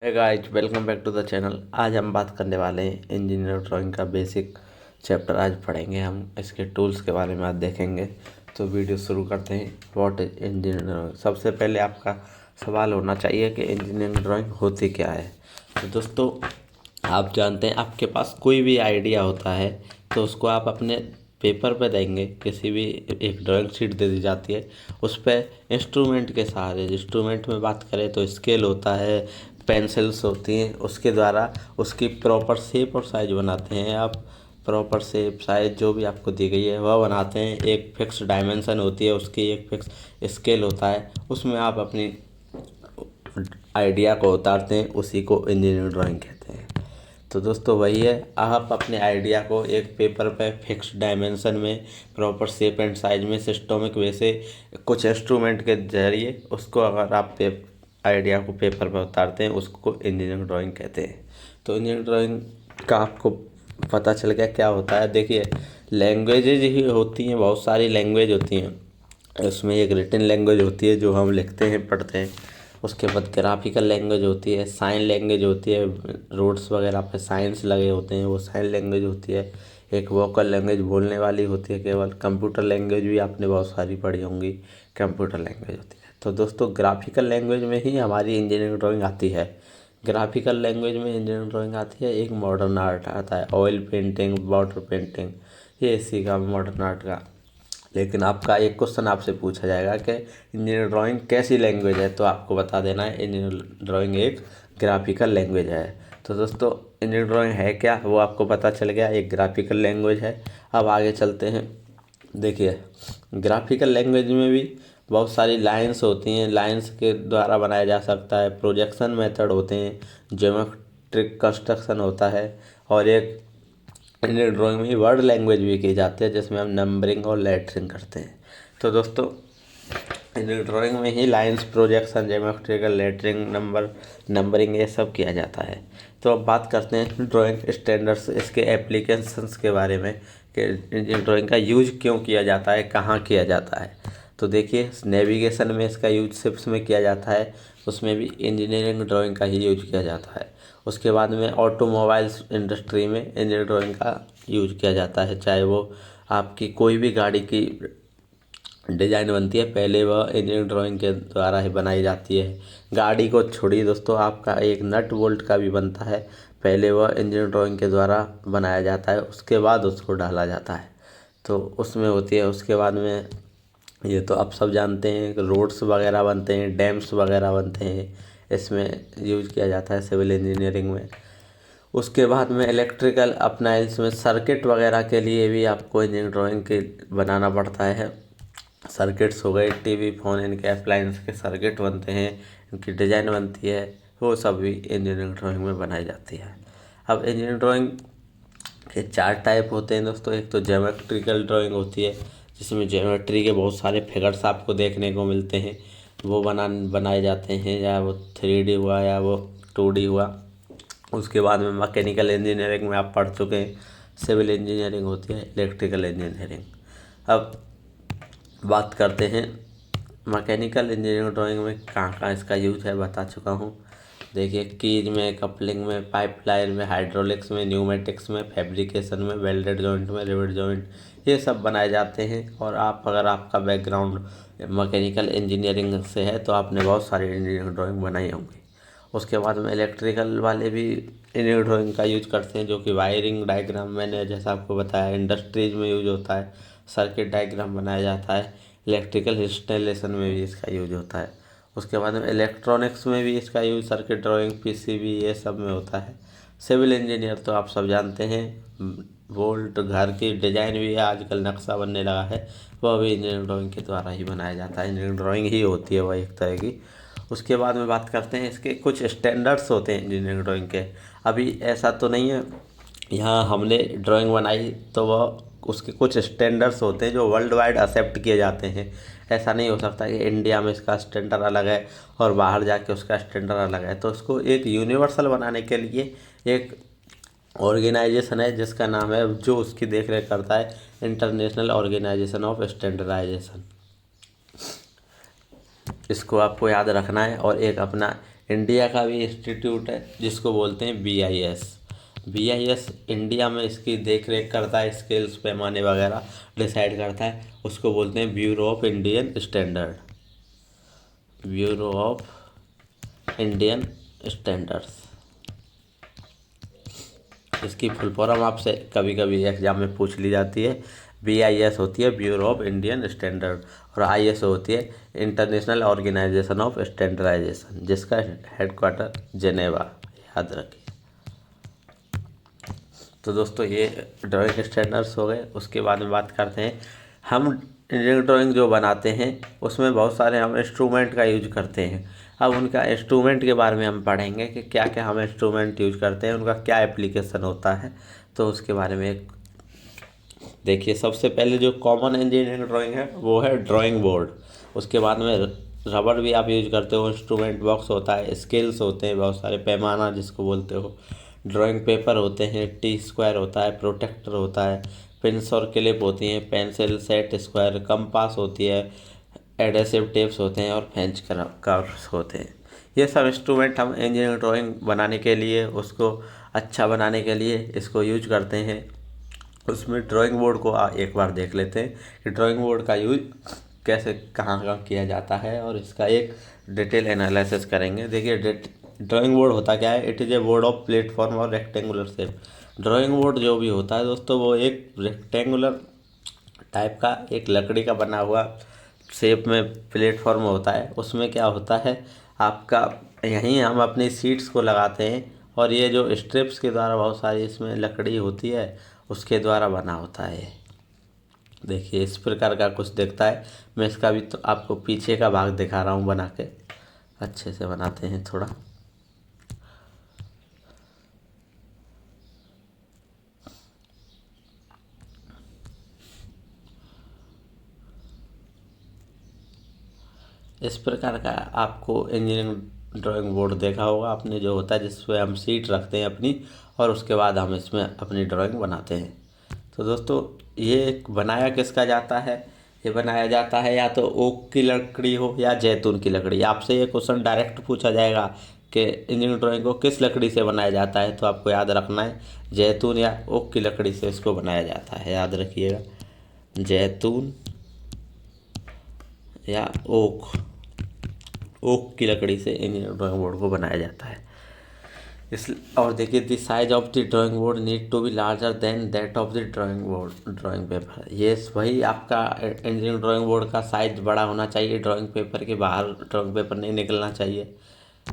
Hey guys, welcome back to the channel. आज हम बात करने वाले हैं इंजीनियर ड्राइंग का बेसिक चैप्टर। आज पढ़ेंगे हम इसके टूल्स के बारे में, आज देखेंगे। तो वीडियो शुरू करते हैं। What is engineer drawing. सबसे पहले आपका सवाल होना चाहिए कि इंजीनियरिंग ड्राइंग होती क्या है। तो दोस्तों, आप जानते हैं आपके पास कोई भी आइडिया होता है तो उसको आप अपने पेपर पे देंगे। किसी भी एक ड्राइंग शीट दे दी जाती है, उस पर इंस्ट्रूमेंट के सहारे, इंस्ट्रूमेंट में बात करें तो स्केल होता है, पेंसिल्स होती हैं, उसके द्वारा उसकी प्रॉपर शेप और साइज बनाते हैं। आप प्रॉपर शेप साइज जो भी आपको दी गई है वह बनाते हैं। एक फिक्स डायमेंशन होती है, उसकी एक फिक्स स्केल होता है, उसमें आप अपनी आइडिया को उतारते हैं, उसी को इंजीनियरिंग ड्राइंग कहते हैं। तो दोस्तों वही है, आप अपने आइडिया को एक पेपर पे फिक्स डायमेंशन में, प्रॉपर शेप एंड साइज में, सिस्टमिक वे से कुछ इंस्ट्रूमेंट के जरिए उसको अगर आप आइडिया को पेपर पर उतारते हैं, उसको इंजीनियरिंग ड्राइंग कहते हैं। तो इंजीनियरिंग ड्राइंग का आपको पता चल गया क्या होता है। देखिए, लैंग्वेजेज ही होती हैं, बहुत सारी लैंग्वेज होती हैं। उसमें एक रिटन लैंग्वेज होती है जो हम लिखते हैं, पढ़ते हैं। उसके बाद ग्राफिकल लैंग्वेज होती है, साइन लैंग्वेज होती है, रोड्स वगैरह पे साइंस लगे होते हैं, वो साइन लैंग्वेज होती है। एक वोकल लैंग्वेज बोलने वाली होती है केवल। कंप्यूटर लैंग्वेज भी आपने बहुत सारी पढ़ी होंगी, कंप्यूटर लैंग्वेज होती है। तो दोस्तों, ग्राफिकल लैंग्वेज में ही हमारी इंजीनियरिंग ड्राइंग आती है। ग्राफिकल लैंग्वेज में इंजीनियरिंग ड्राइंग आती है। एक मॉडर्न आर्ट आता है, ऑयल पेंटिंग, वाटर पेंटिंग, ये इसी का मॉडर्न आर्ट का। लेकिन आपका एक क्वेश्चन आपसे पूछा जाएगा कि इंजीनियर ड्राइंग कैसी लैंग्वेज है, तो आपको बता देना है इंजीनियर ड्राइंग एक ग्राफिकल लैंग्वेज है। तो दोस्तों, इंजीनियर ड्राइंग है क्या, वो आपको पता चल गया, एक ग्राफिकल लैंग्वेज है। अब आगे चलते हैं। देखिए, ग्राफिकल लैंग्वेज में भी बहुत सारी लाइंस होती हैं, लाइंस के द्वारा बनाया जा सकता है। प्रोजेक्शन मेथड होते हैं, ज्योमेट्रिक कंस्ट्रक्शन होता है, और एक इंडियन ड्राइंग में वर्ड लैंग्वेज भी की जाती है, जिसमें हम नंबरिंग और लेटरिंग करते हैं। तो दोस्तों, इंडियन ड्राइंग में ही lines, projection, geometrical, lettering, numbering ये सब किया जाता है। तो अब बात करते हैं ड्राइंग स्टैंडर्ड्स, इसके एप्लीकेशंस के बारे में कि इंडियन ड्राइंग का यूज क्यों किया जाता है, कहाँ किया जाता है। तो देखिए, नेविगेशन में इसका यूज शिप्स में किया जाता है, उसमें भी इंजीनियरिंग ड्राइंग का ही यूज किया जाता है। उसके बाद में ऑटोमोबाइल्स इंडस्ट्री में इंजीनियरिंग ड्राइंग का यूज किया जाता है। चाहे वो आपकी कोई भी गाड़ी की डिजाइन बनती है, पहले वह इंजीनियरिंग ड्राइंग के द्वारा ही बनाई जाती है। गाड़ी को छोड़िए दोस्तों, आपका एक नट बोल्ट का भी बनता है, पहले वह इंजीनियरिंग ड्राइंग के द्वारा बनाया जाता है, उसके बाद उसको डाला जाता है। तो उसमें होती है। उसके बाद में ये तो आप सब जानते हैं कि रोड्स वगैरह बनते हैं, डैम्स वगैरह बनते हैं, इसमें यूज किया जाता है सिविल इंजीनियरिंग में। उसके बाद में इलेक्ट्रिकल अप्लायंस में सर्किट वगैरह के लिए भी आपको इंजीनियरिंग ड्राइंग के बनाना पड़ता है। सर्किट्स हो गए, टीवी, फोन, इनके अप्लायंस के सर्किट बनते हैं, इनकी डिज़ाइन बनती है, वो सब भी इंजीनियरिंग ड्राइंग में बनाई जाती है। अब इंजीनियरिंग ड्राइंग के चार टाइप होते हैं दोस्तों। एक तो ज्योमेट्रिकल ड्राइंग होती है, जिसमें ज्योमेट्री के बहुत सारे फिगर्स आपको देखने को मिलते हैं, वो बनाए जाते हैं, या वो 3D हुआ या वो 2D हुआ। उसके बाद में मैकेनिकल इंजीनियरिंग में आप पढ़ चुके हैं, सिविल इंजीनियरिंग होती है, इलेक्ट्रिकल इंजीनियरिंग। अब बात करते हैं मैकेनिकल इंजीनियरिंग ड्राइंग में कहाँ कहाँ इसका यूज है, बता चुका हूँ। देखिए, कीज में, कपलिंग में, पाइपलाइन में, हाइड्रोलिक्स में, न्यूमेटिक्स में, फैब्रिकेशन में, वेल्डेड जॉइंट में, रिवेट जॉइंट, ये सब बनाए जाते हैं। और आप, अगर आपका बैकग्राउंड मैकेनिकल इंजीनियरिंग से है तो आपने बहुत सारी इंजीनियरिंग ड्राइंग बनाई होंगी। उसके बाद में इलेक्ट्रिकल वाले भी इंजीनियरिंग ड्राइंग का यूज करते हैं, जो कि वायरिंग डायग्राम, मैंने जैसा आपको बताया, इंडस्ट्रीज में यूज होता है, सर्किट डायग्राम बनाया जाता है। इलेक्ट्रिकल इंस्टॉलेशन में भी इसका यूज होता है। उसके बाद में इलेक्ट्रॉनिक्स में भी इसका यूज, सर्किट ड्राइंग, पीसीबी, ये सब में होता है। सिविल इंजीनियर तो आप सब जानते हैं, वोल्ट, घर की डिजाइन भी है, आजकल नक्शा बनने लगा है, वह भी इंजीनियरिंग ड्राइंग के द्वारा ही बनाया जाता है। इंजीनियरिंग ड्राइंग ही होती है वह एक तरह की। उसके बाद में बात करते हैं, इसके कुछ स्टैंडर्ड्स होते हैं इंजीनियरिंग ड्राइंग के। अभी ऐसा तो नहीं है यहाँ हमने ड्राइंग बनाई तो वह, उसके कुछ स्टैंडर्ड्स होते हैं जो वर्ल्ड वाइड एक्सेप्ट किए जाते हैं। ऐसा नहीं हो सकता कि इंडिया में इसका स्टैंडर्ड अलग है और बाहर जाके उसका स्टैंडर्ड अलग है। तो उसको एक यूनिवर्सल बनाने के लिए एक ऑर्गेनाइजेशन है जिसका नाम है, जो उसकी देख रेख करता है, इंटरनेशनल ऑर्गेनाइजेशन ऑफ स्टैंडर्डाइजेशन। इसको आपको याद रखना है। और एक अपना इंडिया का भी इंस्टीट्यूट है जिसको बोलते हैं BIS। BIS इंडिया में इसकी देख रेख करता है, स्केल्स पैमाने वगैरह डिसाइड करता है, उसको बोलते हैं bureau of Indian standard, bureau of Indian standards. इसकी फुल फॉर्म आपसे कभी कभी एग्जाम में पूछ ली जाती है। BIS होती है ब्यूरो ऑफ इंडियन स्टैंडर्ड, और ISO होती है इंटरनेशनल ऑर्गेनाइजेशन ऑफ स्टैंडर्डाइजेशन, जिसका हेडक्वार्टर जेनेवा, याद रखिए। तो दोस्तों ये ड्राइंग स्टैंडर्ड्स हो गए। उसके बाद में बात करते हैं हम इंजीनियरिंग ड्राइंग जो बनाते हैं उसमें बहुत सारे हम इंस्ट्रूमेंट का यूज करते हैं। अब उनका इंस्ट्रूमेंट के बारे में हम पढ़ेंगे कि क्या क्या हम इंस्ट्रूमेंट यूज करते हैं, उनका क्या एप्लीकेशन होता है, तो उसके बारे में एक देखिए। सबसे पहले जो कॉमन इंजीनियरिंग ड्राइंग है वो है ड्राइंग बोर्ड। उसके बाद में रबड़ भी आप यूज करते हो, इंस्ट्रूमेंट बॉक्स होता है, स्केल्स होते हैं बहुत सारे, पैमाना जिसको बोलते हो, ड्राइंग पेपर होते हैं, T-स्क्वायर होता है, प्रोटेक्टर होता है, पिन्स और क्लिप होती हैं, पेंसिल सेट स्क्वायर, कंपास होती है, एडेसिव टेप्स होते हैं, और फेंच कर्व्स होते हैं। ये सब इंस्ट्रूमेंट हम इंजीनियरिंग ड्राइंग बनाने के लिए, उसको अच्छा बनाने के लिए इसको यूज करते हैं। उसमें ड्राइंग बोर्ड को एक बार देख लेते हैं कि ड्राइंग बोर्ड का यूज कैसे कहाँ कहाँ किया जाता है, और इसका एक डिटेल एनालिसिस करेंगे। देखिए ड्राइंग बोर्ड होता क्या है? It is a board of platform और रेक्टेंगुलर शेप। ड्राइंग बोर्ड जो भी होता है दोस्तों वो एक रेक्टेंगुलर टाइप का एक लकड़ी का बना हुआ शेप में प्लेटफॉर्म होता है। उसमें क्या होता है आपका, यहीं हम अपनी सीट्स को लगाते हैं, और ये जो स्ट्रिप्स के द्वारा बहुत सारी इसमें लकड़ी होती है उसके द्वारा बना होता है। देखिए इस प्रकार का कुछ दिखता है। मैं इसका भी तो आपको पीछे का भाग दिखा रहा हूँ बना के, अच्छे से बनाते हैं थोड़ा। इस प्रकार का आपको इंजीनियरिंग ड्राइंग बोर्ड देखा होगा आपने, जो होता है जिसपे हम सीट रखते हैं अपनी, और उसके बाद हम इसमें अपनी ड्राइंग बनाते हैं। तो दोस्तों ये बनाया किसका जाता है? ये बनाया जाता है या तो ओक की लकड़ी हो या जैतून की लकड़ी। आपसे ये क्वेश्चन डायरेक्ट पूछा जाएगा कि इंजीनियरिंग ड्राइंग को किस लकड़ी से बनाया जाता है, तो आपको याद रखना है जैतून या ओक की लकड़ी से इसको बनाया जाता है, याद रखिएगा, जैतून या ओक की लकड़ी से इंजीनियरिंग ड्राइंग बोर्ड को बनाया जाता है। इस और देखिए the size of the drawing board need to be larger than that of the drawing paper. ये वही आपका इंजीनियरिंग ड्राइंग बोर्ड का साइज बड़ा होना चाहिए, ड्राइंग पेपर के बाहर ड्राइंग पेपर नहीं निकलना चाहिए।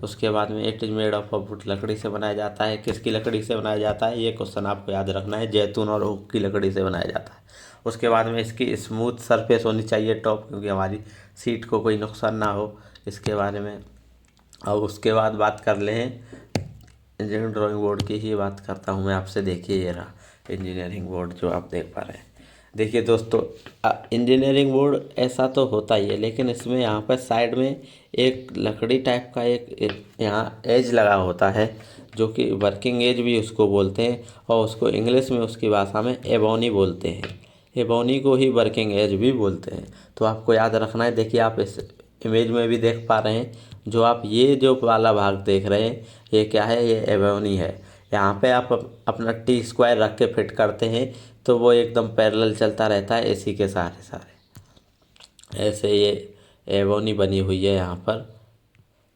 उसके बाद में it is made of would, लकड़ी से बनाया जाता है। किसकी लकड़ी से बनाया जाता है? ये क्वेश्चन आपको याद रखना है, जैतून और ओक की लकड़ी से बनाया जाता है। उसके बाद में इसकी स्मूथ सरफेस होनी चाहिए टॉप, क्योंकि हमारी सीट को कोई नुकसान ना हो, इसके बारे में। और उसके बाद बात कर लें इंजीनियरिंग ड्राइंग बोर्ड की ही बात करता हूँ मैं आपसे। देखिए ये रहा इंजीनियरिंग बोर्ड जो आप देख पा रहे हैं। देखिए दोस्तों इंजीनियरिंग बोर्ड ऐसा तो होता ही है, लेकिन इसमें यहाँ पर साइड में एक लकड़ी टाइप का एक यहाँ एज लगा होता है, जो कि वर्किंग एज भी उसको बोलते हैं, और उसको इंग्लिश में उसकी भाषा में एबोनी बोलते हैं। एबोनी को ही वर्किंग एज भी बोलते हैं। तो आपको याद रखना है। देखिए आप इस इमेज में भी देख पा रहे हैं, जो आप ये जो वाला भाग देख रहे हैं ये क्या है? ये एबोनी है। यहाँ पे आप अपना T-स्क्वायर रख के फिट करते हैं तो वो एकदम पैरेलल चलता रहता है इसी के सारे ऐसे ये एबोनी बनी हुई है यहाँ पर।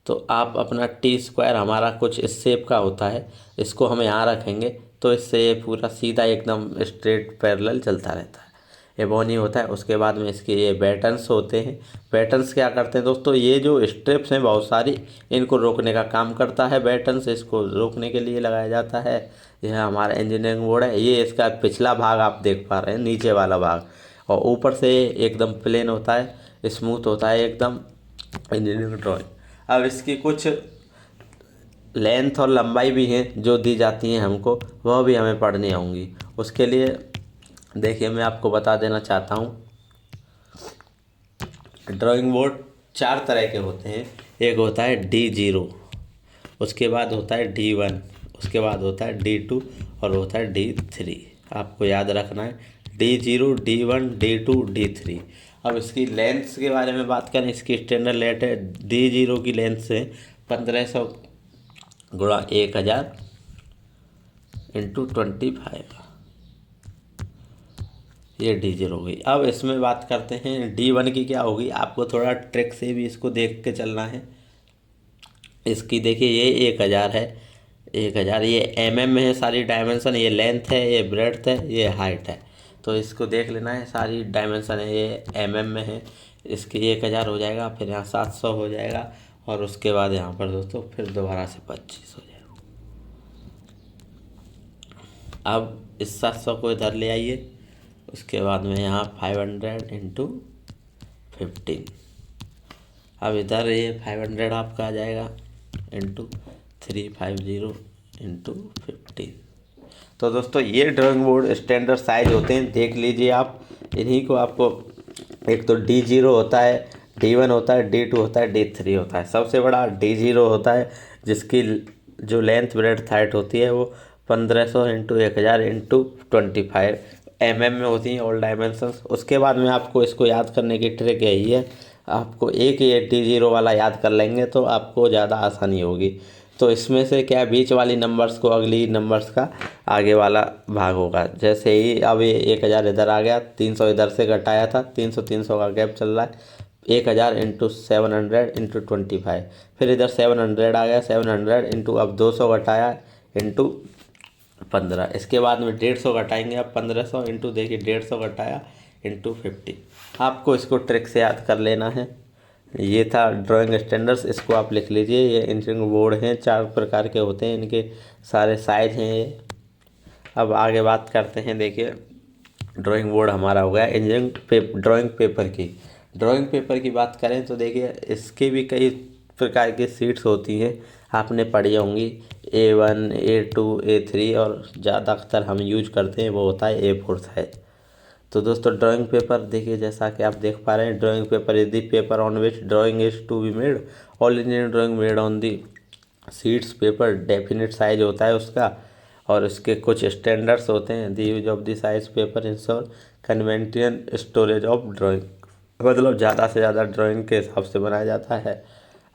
तो आप अपना T-स्क्वायर हमारा कुछ इस शेप का होता है, इसको हम यहाँ रखेंगे तो इससे ये पूरा सीधा एकदम स्ट्रेट पैरेलल चलता रहता है, एबोनी होता है। उसके बाद में इसके ये बैटन्स होते हैं। बैटन्स क्या करते हैं दोस्तों? ये जो स्ट्रिप्स हैं बहुत सारी, इनको रोकने का काम करता है बैटन्स, इसको रोकने के लिए लगाया जाता है। यह हमारा इंजीनियरिंग बोर्ड है। ये इसका पिछला भाग आप देख पा रहे हैं, नीचे वाला भाग, और ऊपर से एकदम प्लेन होता है, स्मूथ होता है एकदम इंजीनियरिंग ड्राइंग। अब इसकी कुछ लेंथ और लंबाई भी हैं जो दी जाती हैं हमको, वह भी हमें पढ़नी होंगी। उसके लिए देखिए मैं आपको बता देना चाहता हूँ, ड्राइंग बोर्ड 4 तरह के होते हैं। एक होता है D0, उसके बाद होता है D1, उसके बाद होता है D2 और होता है D3। आपको याद रखना है D0, D1, D2, D3। अब इसकी लेंथ्स के बारे में बात करें, इसकी स्टैंडर्ड लेंथ है D0 की लेंथ से 1500 गुणा 1000 इंटू 25, ये D0 हो गई। अब इसमें बात करते हैं D1 की क्या होगी। आपको थोड़ा ट्रिक से भी इसको देख के चलना है। इसकी देखिए ये 1000 है, 1000 ये mm में है सारी डायमेंशन, ये लेंथ है, ये ब्रेड्थ है, ये हाइट है। तो इसको देख लेना है, सारी डायमेंशन है, ये mm में है। इसकी 1000 हो जाएगा, फिर यहाँ 700 हो जाएगा, और उसके बाद यहाँ पर दोस्तों फिर दोबारा से 25 हो जाएगा। अब इस 700 को इधर ले आइए, उसके बाद में यहाँ 500 इंटू 15। अब इधर ये 500 आपका आ जाएगा इंटू 350 इंटू 15। तो दोस्तों ये ड्राइंग बोर्ड स्टैंडर्ड साइज होते हैं, देख लीजिए आप। इन्हीं को आपको, एक तो D0 होता है, D1 होता है, D2 होता है, D3 होता है। सबसे बड़ा D0 होता है, जिसकी जो लेंथ ब्रेड्थ हाइट होती है वो 1500 इंटू 1000 इंटू 25 mm में होती हैं ऑल डायमेंशंस। उसके बाद में आपको इसको याद करने की ट्रिक यही है, आपको एक ये D0 वाला याद कर लेंगे तो आपको ज़्यादा आसानी होगी। तो इसमें से क्या बीच वाली नंबर्स को अगली नंबर्स का आगे वाला भाग होगा। जैसे ही अब ये 1000 इधर आ गया, 300 इधर से घटाया था, 300 का गैप चल रहा है, 1000 इंटू 700 इंटू 25, फिर इधर 700 आ गया, 700 इंटू अब 200 घटाया इंटू 15। इसके बाद में 150 घटाएंगे, अब 1500 इंटू देखिए 150 घटाया इंटू 50। आपको इसको ट्रिक से याद कर लेना है। ये था ड्राइंग स्टैंडर्ड्स, इसको आप लिख लीजिए। ये इंजीनियरिंग बोर्ड हैं, 4 प्रकार के होते हैं, इनके सारे साइज हैं ये। अब आगे बात करते हैं। देखिए ड्राइंग बोर्ड हमारा हो गया। इंजीनियरिंग ड्राइंग पेपर की, ड्राइंग पेपर की बात करें तो देखिए इसके भी कई प्रकार की सीट्स होती हैं, आपने पढ़ी होंगी। A1, A2, A3 और ज़्यादातर हम यूज करते हैं वो होता है A4 साइज। तो दोस्तों ड्राइंग पेपर देखिए, जैसा कि आप देख पा रहे हैं, drawing paper is the paper on which drawing is to be made. All engineering drawing made on the sheets paper, definite size होता है उसका, और इसके कुछ स्टैंडर्ड्स होते हैं। The use of the size paper ensure convenient storage of drawing, मतलब ज़्यादा से ज़्यादा ड्राइंग के हिसाब से बनाया जाता है।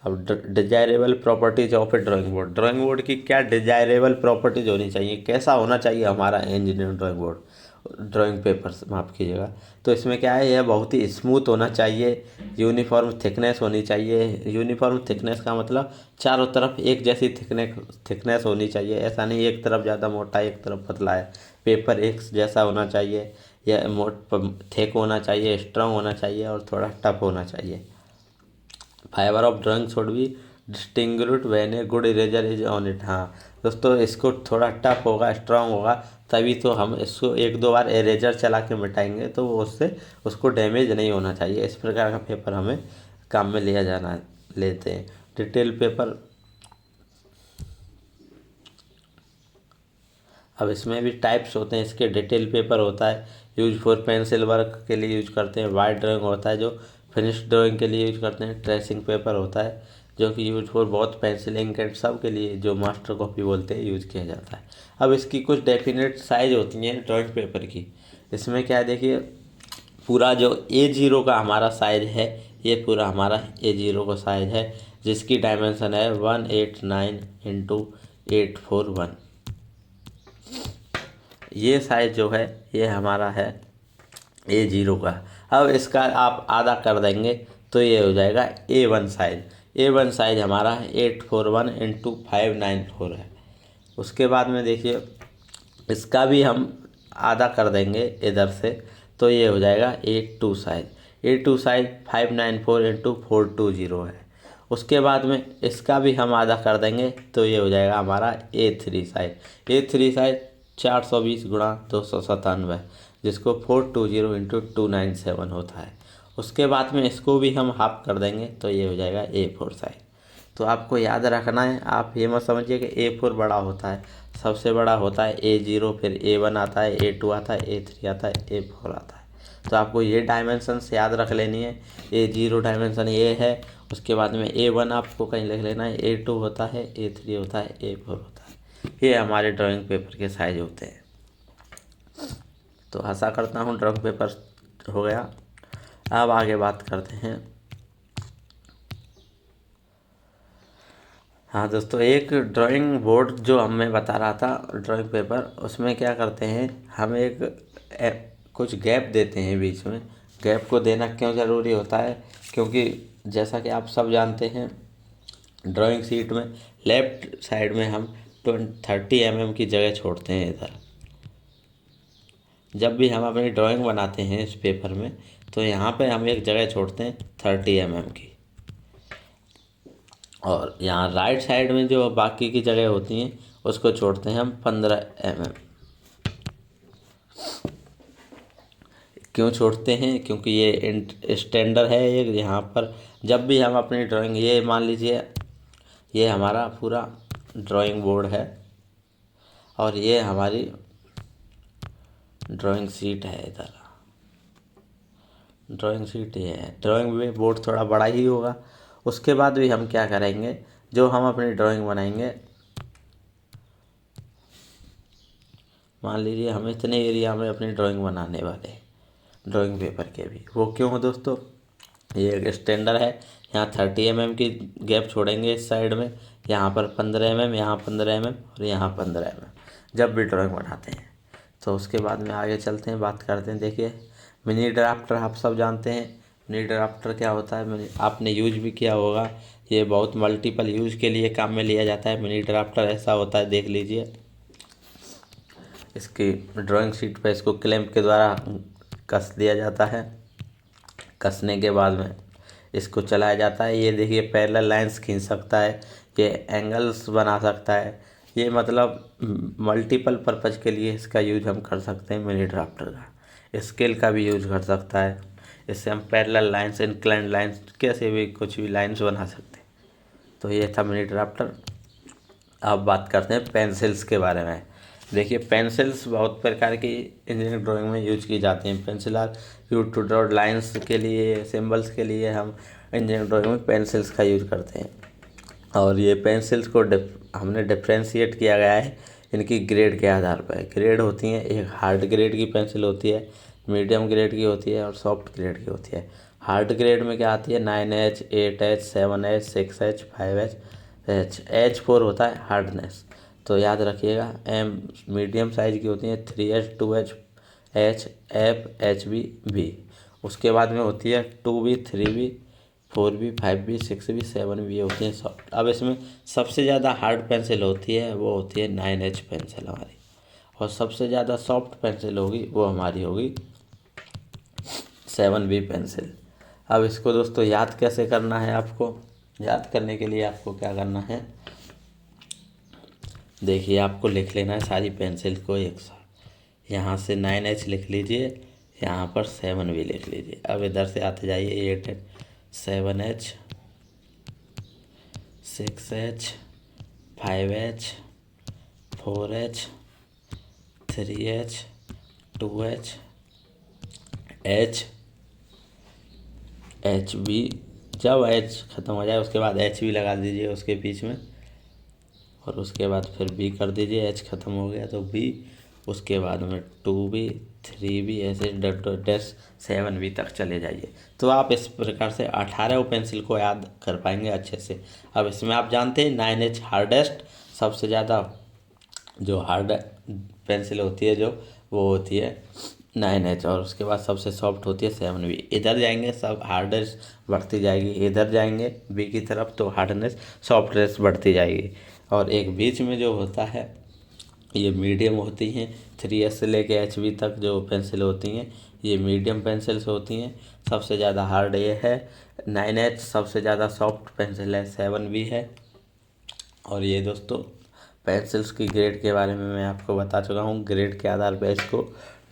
अब desirable properties of A drawing board, drawing board की क्या डिजायरेबल प्रॉपर्टीज होनी चाहिए, कैसा होना चाहिए हमारा engineering drawing board, drawing papers माफ़ कीजिएगा। तो इसमें क्या है, यह बहुत ही स्मूथ होना चाहिए, यूनिफॉर्म थिकनेस होनी चाहिए। यूनिफॉर्म थिकनेस का मतलब चारों तरफ एक जैसी थिकनेस होनी चाहिए, ऐसा नहीं एक तरफ ज़्यादा मोटा एक तरफ पतला है। पेपर एक जैसा होना चाहिए, यह थिक होना चाहिए, स्ट्रांग होना चाहिए, और थोड़ा टफ होना चाहिए। Fibre of drawing should be distinguished when a good eraser is on it. हाँ दोस्तों, इसको थोड़ा टफ होगा, स्ट्रांग होगा, तभी तो हम इसको 1-2 बार इरेजर चला के मिटाएंगे, तो वो उससे उसको डैमेज नहीं होना चाहिए। इस प्रकार का पेपर हमें काम में लिया जाना लेते हैं। डिटेल पेपर, अब इसमें भी टाइप्स होते हैं इसके। डिटेल पेपर होता है यूज फॉर पेंसिल वर्क के लिए यूज करते हैं। वाइट ड्राइंग होता है जो फिनिश ड्राइंग के लिए यूज करते हैं। ट्रेसिंग पेपर होता है जो कि यूज फॉर बहुत पेंसिल इंक एंड सब के लिए, जो मास्टर कॉपी बोलते हैं, यूज किया जाता है। अब इसकी कुछ डेफिनेट साइज होती हैं ड्राइंग पेपर की। इसमें क्या है, देखिए पूरा जो A0 का हमारा साइज है, ये पूरा हमारा A0 का साइज है, जिसकी डायमेंशन है 189 इंटू 841। ये साइज जो है ये हमारा है A0 का। अब इसका आप आधा कर देंगे तो ये हो जाएगा A1 साइज। A1 साइज हमारा 841 इंटू 594 है। उसके बाद में देखिए इसका भी हम आधा कर देंगे इधर से, तो ये हो जाएगा A2 size. A2 size 594 into 420 है। उसके बाद में इसका भी हम आधा कर देंगे तो ये हो जाएगा हमारा A3 साइज। A3 साइज 420 गुणा 297, जिसको 420 इंटू 297 होता है। उसके बाद में इसको भी हम हाफ कर देंगे तो ये हो जाएगा A4 साइज। तो आपको याद रखना है, आप ये मत समझिए कि A4 बड़ा होता है, सबसे बड़ा होता है A0, फिर A1 आता है, A2 आता है, A3 आता है, A4 आता है। तो आपको ये डायमेंशंस याद रख लेनी है। A0 डायमेंशन ये है, उसके बाद में A1 आपको कहीं लिख लेना है, A2 होता है, A3 होता है, A4 होता है। ये हमारे ड्राइंग पेपर के साइज होते हैं। तो आशा करता हूँ ड्राइंग पेपर हो गया। अब आगे बात करते हैं हाँ दोस्तों, एक ड्राइंग बोर्ड जो मैं बता रहा था, ड्राइंग पेपर, उसमें क्या करते हैं हम कुछ गैप देते हैं बीच में। गैप को देना क्यों ज़रूरी होता है? क्योंकि जैसा कि आप सब जानते हैं, ड्राइंग शीट में लेफ्ट साइड में हम 30 mm की जगह छोड़ते हैं इधर। जब भी हम अपनी ड्राइंग बनाते हैं इस पेपर में, तो यहाँ पे हम एक जगह छोड़ते हैं 30 mm की। और यहाँ राइट साइड में जो बाकी की जगह होती हैं उसको छोड़ते हैं हम 15 mm। क्यों छोड़ते हैं? क्योंकि ये स्टैंडर्ड है एक। यहाँ पर जब भी हम अपनी ड्राइंग, ये मान लीजिए ये हमारा पूरा ड्राइंग बोर्ड है और ये हमारी ड्राइंग शीट है। इधर ड्राइंग शीट ये है। ड्राइंग में बोर्ड थोड़ा बड़ा ही होगा। उसके बाद भी हम क्या करेंगे, जो हम अपनी ड्राइंग बनाएंगे, मान लीजिए हम इतने एरिया में अपनी ड्राइंग बनाने वाले हैं, ड्राइंग पेपर के भी। वो क्यों हो दोस्तों? ये एक स्टैंडर्ड है। यहाँ 30 mm की गैप छोड़ेंगे इस साइड में, यहाँ पर 15 mm, यहाँ 15 mm और यहाँ 15 mm, जब भी ड्राइंग बनाते हैं। तो उसके बाद में आगे चलते हैं, बात करते हैं। देखिए, मिनी ड्राफ्टर आप सब जानते हैं। मिनी ड्राफ्टर क्या होता है, आपने यूज भी किया होगा। ये बहुत मल्टीपल यूज के लिए काम में लिया जाता है। मिनी ड्राफ्टर ऐसा होता है, देख लीजिए। इसकी ड्राइंग शीट पे इसको क्लैंप के द्वारा कस दिया जाता है। कसने के बाद में इसको चलाया जाता है। ये देखिए, पैरेलल लाइंस खींच सकता है, ये एंगल्स बना सकता है। ये मतलब मल्टीपल पर्पज़ के लिए इसका यूज हम कर सकते हैं मिनी ड्राफ्टर का। स्केल का भी यूज कर सकता है। इससे हम पैरेलल लाइंस, इंक्लाइंड लाइंस, कैसे भी कुछ भी लाइंस बना सकते हैं। तो ये था मिनी ड्राफ्टर। अब बात करते हैं पेंसिल्स के बारे में। देखिए, पेंसिल्स बहुत प्रकार की इंजीनियरिंग ड्राइंग में यूज की जाती हैं। Pencil are use to draw lines के लिए, सिंबल्स के लिए हम इंजीनियरिंग ड्राइंग में पेंसिल्स का यूज करते हैं। और ये पेंसिल्स को हमने डिफ्रेंशिएट किया गया है इनकी ग्रेड के आधार पर। ग्रेड होती हैं, एक हार्ड ग्रेड की पेंसिल होती है, मीडियम ग्रेड की होती है और सॉफ्ट ग्रेड की होती है। हार्ड ग्रेड में क्या आती है, 9H, 8H, 7H, 6H, 5H, H4 होता है हार्डनेस। तो याद रखिएगा। मीडियम साइज की होती हैं 3H, 2H, H, F, HB, B। उसके बाद में होती है 2B, 3B, 4B, 5B, 6B, 7B होती है सॉफ्ट। अब इसमें सबसे ज़्यादा हार्ड पेंसिल होती है, वो होती है 9H पेंसिल हमारी। और सबसे ज़्यादा सॉफ्ट पेंसिल होगी वो हमारी होगी 7B पेंसिल। अब इसको दोस्तों याद कैसे करना है आपको? याद करने के लिए आपको क्या करना है, देखिए, आपको लिख लेना है सारी पेंसिल को एक साथ। यहाँ से 9H लिख लीजिए, यहाँ पर 7B लिख लीजिए। अब इधर से आते जाइए, 8H, 7H, 6H, 5H, 4H, 3H, 2H, H, HB। जब H ख़त्म हो जाए उसके बाद HB लगा दीजिए उसके बीच में, और उसके बाद फिर B कर दीजिए। H ख़त्म हो गया तो B, उसके बाद में 2B, 3B, ऐसे डैश 7B तक चले जाइए। तो आप इस प्रकार से 18 पेंसिल को याद कर पाएंगे अच्छे से। अब इसमें आप जानते हैं 9H हार्डेस्ट, सबसे ज़्यादा जो हार्ड पेंसिल होती है जो, वो होती है 9H। और उसके बाद सबसे सॉफ्ट होती है 7B। इधर जाएंगे सब हार्डनेस बढ़ती जाएगी, इधर जाएंगे B की तरफ तो हार्डनेस, सॉफ्टनेस बढ़ती जाएगी। और एक बीच में जो होता है, ये मीडियम होती हैं। 3H से लेके HB तक जो पेंसिल होती हैं, ये मीडियम पेंसिल्स होती हैं। सबसे ज़्यादा हार्ड ये है 9H, सबसे ज़्यादा सॉफ्ट पेंसिल है 7B है। और ये दोस्तों पेंसिल्स की ग्रेड के बारे में मैं आपको बता चुका हूँ। ग्रेड के आधार पर इसको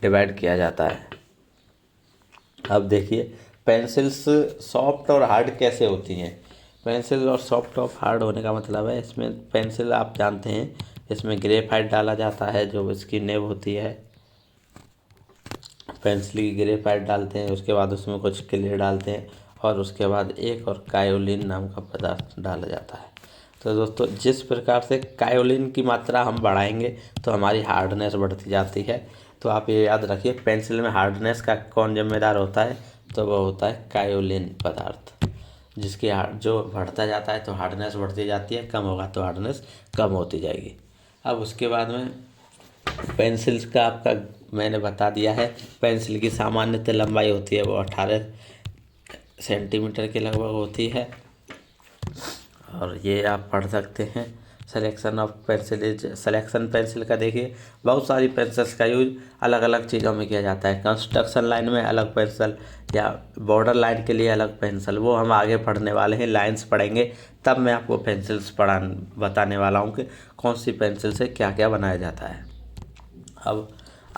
डिवाइड किया जाता है। अब देखिए, पेंसिल्स सॉफ्ट और हार्ड कैसे होती हैं। पेंसिल और सॉफ्ट और हार्ड होने का मतलब है, इसमें पेंसिल आप जानते हैं, इसमें ग्रेफाइट डाला जाता है, जो इसकी नेब होती है। पेंसिल की ग्रेफाइट डालते हैं, उसके बाद उसमें कुछ क्ले डालते हैं, और उसके बाद एक और कायोलिन नाम का पदार्थ डाला जाता है। तो दोस्तों, जिस प्रकार से कायोलिन की मात्रा हम बढ़ाएंगे तो हमारी हार्डनेस बढ़ती जाती है। तो आप ये याद रखिए, पेंसिल में हार्डनेस का कौन जिम्मेदार होता है, तो वो होता है कायोलिन पदार्थ। जिसकी जो बढ़ता जाता है तो हार्डनेस बढ़ती जाती है, कम होगा तो हार्डनेस कम होती जाएगी। अब उसके बाद में पेंसिल्स का आपका मैंने बता दिया है। पेंसिल की सामान्यतः लंबाई होती है वो 18 सेंटीमीटर के लगभग होती है। और ये आप पढ़ सकते हैं। Selection of pencil selection pencil का देखिए, बहुत सारी पेंसिल्स का यूज अलग अलग चीज़ों में किया जाता है। कंस्ट्रक्शन लाइन में अलग पेंसिल या बॉर्डर लाइन के लिए अलग पेंसिल, वो हम आगे पढ़ने वाले हैं। लाइंस पढ़ेंगे तब मैं आपको पेंसिल्स बताने वाला हूँ कि कौन सी पेंसिल से क्या क्या बनाया जाता है। अब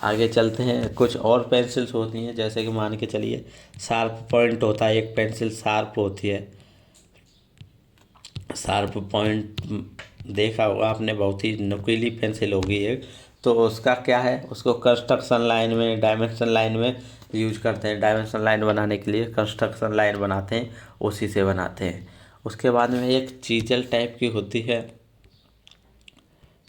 आगे चलते हैं। कुछ और पेंसिल्स होती हैं, जैसे कि मान के चलिए शार्प पॉइंट होता है। एक पेंसिल शार्प होती है। शार्प पॉइंट देखा होगा आपने, बहुत ही नुकीली पेंसिल होगी एक। तो उसका क्या है, उसको कंस्ट्रक्शन लाइन में, डायमेंशन लाइन में यूज करते हैं। डायमेंशन लाइन बनाने के लिए कंस्ट्रक्शन लाइन बनाते हैं, उसी से बनाते हैं। उसके बाद में एक चीजल टाइप की होती है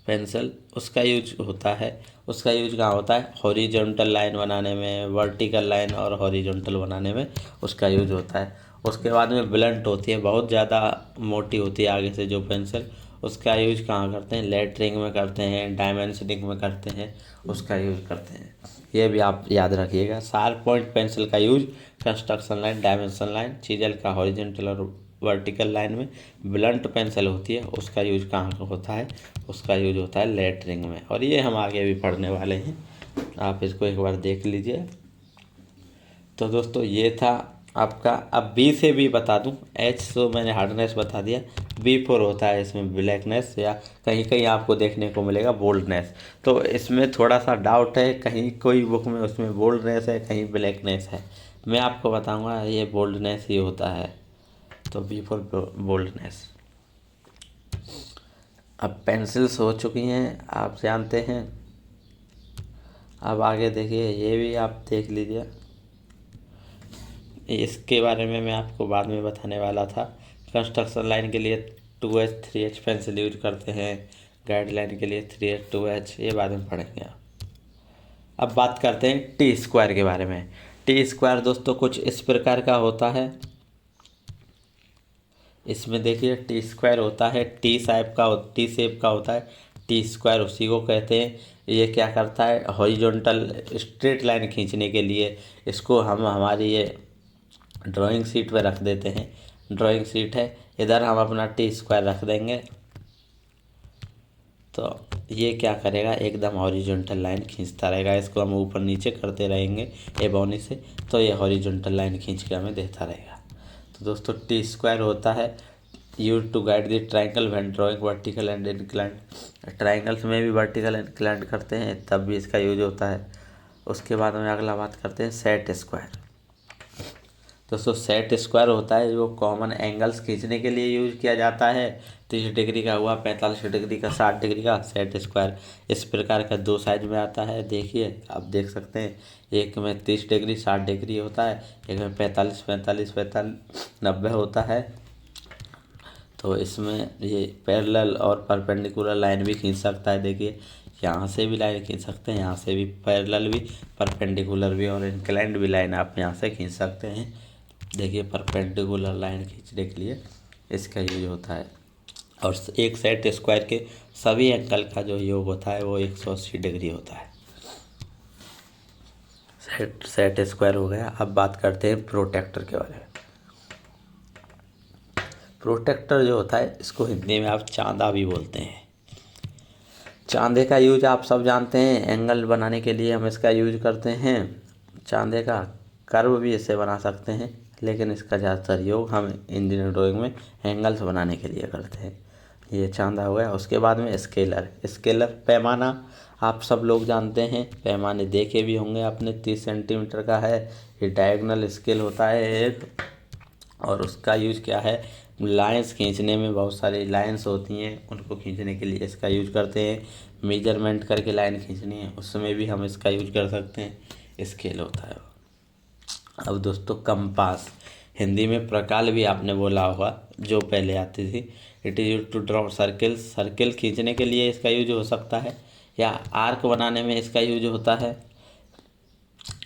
पेंसिल, उसका यूज होता है। उसका यूज कहाँ होता है, हॉरिजॉन्टल लाइन बनाने में, वर्टिकल लाइन और हॉरिजॉन्टल बनाने में उसका यूज होता है। उसके बाद में ब्लंट होती है, बहुत ज़्यादा मोटी होती है आगे से जो पेंसिल, उसका यूज कहाँ करते हैं, लेटरिंग में करते हैं, डायमेंशनिंग में करते हैं, उसका यूज करते हैं। ये भी आप याद रखिएगा। शार्प पॉइंट पेंसिल का use construction line, dimension line, chisel का हॉरिजॉन्टल और वर्टिकल लाइन में। ब्लंट पेंसिल होती है, उसका यूज कहाँ होता है, उसका यूज होता है लेटरिंग में। और ये हम आगे भी पढ़ने वाले हैं, आप इसको एक बार देख लीजिए। तो दोस्तों ये था आपका। अब बी से भी बता दूं। एच तो मैंने हार्डनेस बता दिया। B4 होता है, इसमें ब्लैकनेस, या कहीं कहीं आपको देखने को मिलेगा बोल्डनेस। तो इसमें थोड़ा सा डाउट है, कहीं कोई बुक में उसमें बोल्डनेस है, कहीं ब्लैकनेस है। मैं आपको बताऊंगा ये बोल्डनेस ही होता है। तो B4 बोल्डनेस। अब पेंसिल्स हो चुकी हैं, आप जानते हैं। अब आगे देखिए, ये भी आप देख लीजिए। इसके बारे में मैं आपको बाद में बताने वाला था। कंस्ट्रक्शन लाइन के लिए 2H 3H पेंसिल यूज करते हैं, गाइडलाइन के लिए 3H 2H, ये बाद में पढ़ेंगे आप। अब बात करते हैं टी स्क्वायर के बारे में। टी स्क्वायर दोस्तों कुछ इस प्रकार का होता है। इसमें देखिए टी स्क्वायर होता है, टी शेप का होता है। टी स्क्वायर उसी को कहते हैं। ये क्या करता है, हॉरिजॉन्टल स्ट्रेट लाइन खींचने के लिए इसको हम हमारी ये ड्राइंग शीट पे रख देते हैं। ड्राइंग शीट है, इधर हम अपना टी स्क्वायर रख देंगे, तो ये क्या करेगा, एकदम हॉरिजॉन्टल लाइन खींचता रहेगा। इसको हम ऊपर नीचे करते रहेंगे एबोनी से, तो ये हॉरिजॉन्टल लाइन खींच के हमें देता रहेगा। तो दोस्तों टी स्क्वायर होता है use to guide the triangle when drawing vertical and inclined. Triangles में भी वर्टिकल इंक्लाइंड करते हैं तब भी इसका यूज होता है। उसके बाद में अगला बात करते हैं सेट स्क्वायर। दोस्तों सेट स्क्वायर होता है जो कॉमन एंगल्स खींचने के लिए यूज किया जाता है। 30 डिग्री का हुआ, 45 डिग्री का, 60 डिग्री का। सेट स्क्वायर इस प्रकार का दो साइज में आता है। देखिए आप देख सकते हैं, एक में 30 डिग्री 60 डिग्री होता है, एक में 45 45 45 90 होता है। तो इसमें ये पैरेलल और परपेंडिकुलर लाइन भी खींच सकता है। देखिए यहाँ से भी लाइन खींच सकते हैं, यहाँ से भी पैरेलल भी, परपेंडिकुलर भी और इंक्लाइंड भी लाइन आप यहाँ से खींच सकते हैं। देखिए परपेंडिकुलर लाइन खींचने के लिए इसका यूज होता है। और एक सेट स्क्वायर के सभी एंगल का जो योग होता है वो 180 डिग्री होता है। सेट स्क्वायर हो गया। अब बात करते हैं प्रोटेक्टर के बारे में। प्रोटेक्टर जो होता है इसको हिंदी में आप चांदा भी बोलते हैं। चांदे का यूज आप सब जानते हैं, एंगल बनाने के लिए हम इसका यूज करते हैं। चांदे का कर्व भी इससे बना सकते हैं, लेकिन इसका ज़्यादातर योग हम इंजीनियरिंग ड्राइंग में एंगल्स बनाने के लिए करते हैं। ये चांदा हो गया। उसके बाद में स्केलर पैमाना आप सब लोग जानते हैं, पैमाने देखे भी होंगे आपने। 30 सेंटीमीटर का है, ये डायगोनल स्केल होता है एक। और उसका यूज क्या है, लाइंस खींचने में, बहुत सारी लाइंस होती हैं उनको खींचने के लिए इसका यूज करते हैं। मेजरमेंट करके लाइन खींचनी है उसमें भी हम इसका यूज कर सकते हैं, स्केल होता है। अब दोस्तों कंपास, हिंदी में प्रकाल भी आपने बोला होगा, जो पहले आती थी। It is use to draw circle खींचने के लिए इसका यूज हो सकता है, या आर्क बनाने में इसका यूज होता है।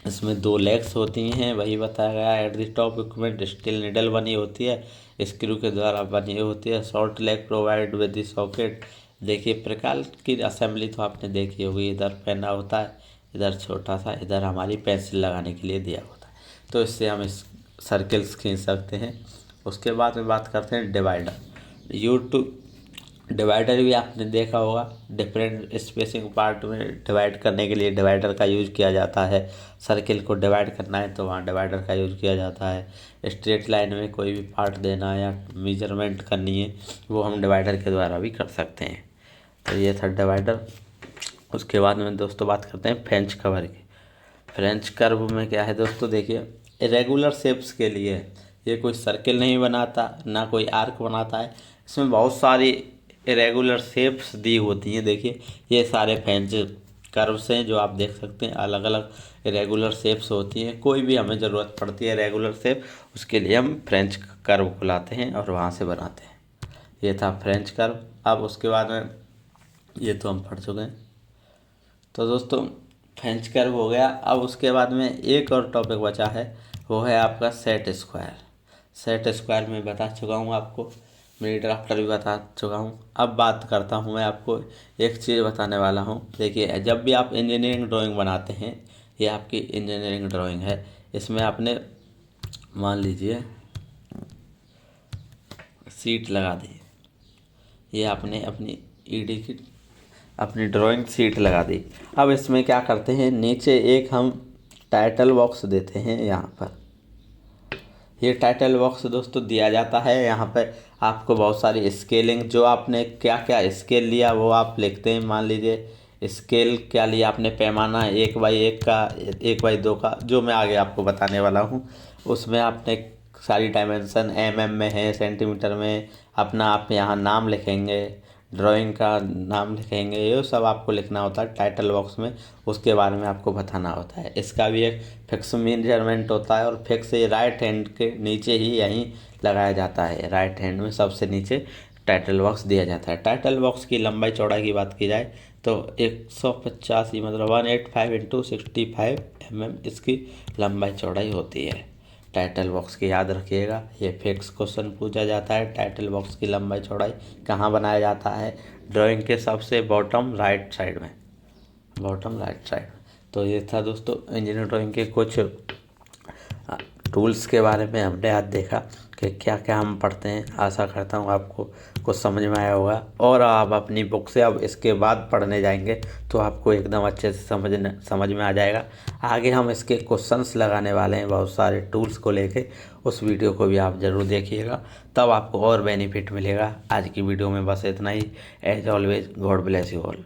इसमें 2 लेग्स होती हैं, वही बताया गया है। At the top equipment steel needle बनी होती है, स्क्रू के द्वारा बनी होती है। Short leg provide with the socket. देखिए प्रकार की असेंबली तो आपने देखी होगी, इधर पेना होता है, इधर छोटा सा, इधर हमारी पेंसिल लगाने के लिए दिया होता है, तो इससे हम इस सर्किल्स खींच सकते हैं। उसके बाद में बात करते हैं डिवाइडर। यूट्यूब डिवाइडर भी आपने देखा होगा, डिफरेंट स्पेसिंग पार्ट में डिवाइड करने के लिए डिवाइडर का यूज किया जाता है। सर्किल को डिवाइड करना है तो वहाँ डिवाइडर का यूज किया जाता है। स्ट्रेट लाइन में कोई भी पार्ट देना है या मेजरमेंट करनी है, वो हम डिवाइडर के द्वारा भी कर सकते हैं। तो ये था डिवाइडर। उसके बाद में दोस्तों बात करते हैं फ्रेंच कवर की। फ्रेंच कर्व में क्या है दोस्तों, देखिए इरेगुलर शेप्स के लिए ये कोई सर्किल नहीं बनाता, ना कोई आर्क बनाता है। इसमें बहुत सारी इरेगुलर शेप्स दी होती हैं। देखिए ये सारे फ्रेंच कर्व्स हैं जो आप देख सकते हैं, अलग अलग इरेगुलर शेप्स होती हैं। कोई भी हमें ज़रूरत पड़ती है इरेगुलर शेप, उसके लिए हम फ्रेंच कर्व को लाते हैं और वहाँ से बनाते हैं। ये था फ्रेंच कर्व। अब उसके बाद में ये तो हम पढ़ चुके हैं। तो दोस्तों फ्रेंच कर्व हो गया। अब उसके बाद में एक और टॉपिक बचा है, वो है आपका सेट स्क्वायर। सेट स्क्वायर में बता चुका हूँ आपको, मेरी ड्राफ्टर भी बता चुका हूँ। अब बात करता हूँ, मैं आपको एक चीज़ बताने वाला हूँ। देखिए जब भी आप इंजीनियरिंग ड्राइंग बनाते हैं, ये आपकी इंजीनियरिंग ड्राइंग है, इसमें आपने मान लीजिए सीट लगा दी, ये आपने अपनी ईडी की अपनी ड्राइंग सीट लगा दी। अब इसमें क्या करते हैं, नीचे एक हम टाइटल बॉक्स देते हैं। यहाँ पर ये टाइटल बॉक्स दोस्तों दिया जाता है। यहाँ पर आपको बहुत सारी स्केलिंग, जो आपने क्या क्या स्केल लिया वो आप लिखते हैं। मान लीजिए स्केल क्या लिया आपने, पैमाना 1x1 का, 1x2 का, जो मैं आगे आपको बताने वाला हूँ। उसमें आपने सारी डायमेंशन mm में है, सेंटीमीटर में, अपना आप यहाँ नाम लिखेंगे, ड्राइंग का नाम लिखेंगे, ये सब आपको लिखना होता है टाइटल बॉक्स में। उसके बारे में आपको बताना होता है। इसका भी एक फिक्स मेजरमेंट होता है, और फिक्स ये राइट हैंड के नीचे ही यहीं लगाया जाता है। राइट हैंड में सबसे नीचे टाइटल बॉक्स दिया जाता है। टाइटल बॉक्स की लंबाई चौड़ाई की बात की जाए तो 185 मतलब 185 इंटू 65 इसकी लंबाई चौड़ाई होती है। टाइटल बॉक्स की याद रखिएगा, ये फिक्स क्वेश्चन पूछा जाता है। टाइटल बॉक्स की लंबाई चौड़ाई कहाँ बनाया जाता है, ड्राइंग के सबसे बॉटम राइट साइड में, बॉटम राइट साइड में। तो ये था दोस्तों इंजीनियर ड्राइंग के कुछ टूल्स के बारे में हमने आज देखा कि क्या क्या हम पढ़ते हैं। आशा करता हूँ आपको कुछ समझ में आया होगा, और आप अपनी बुक से अब इसके बाद पढ़ने जाएंगे तो आपको एकदम अच्छे से समझ में आ जाएगा। आगे हम इसके क्वेश्चंस लगाने वाले हैं बहुत सारे टूल्स को लेके, उस वीडियो को भी आप ज़रूर देखिएगा, तब आपको और बेनिफिट मिलेगा। आज की वीडियो में बस इतना ही। As always God bless you all.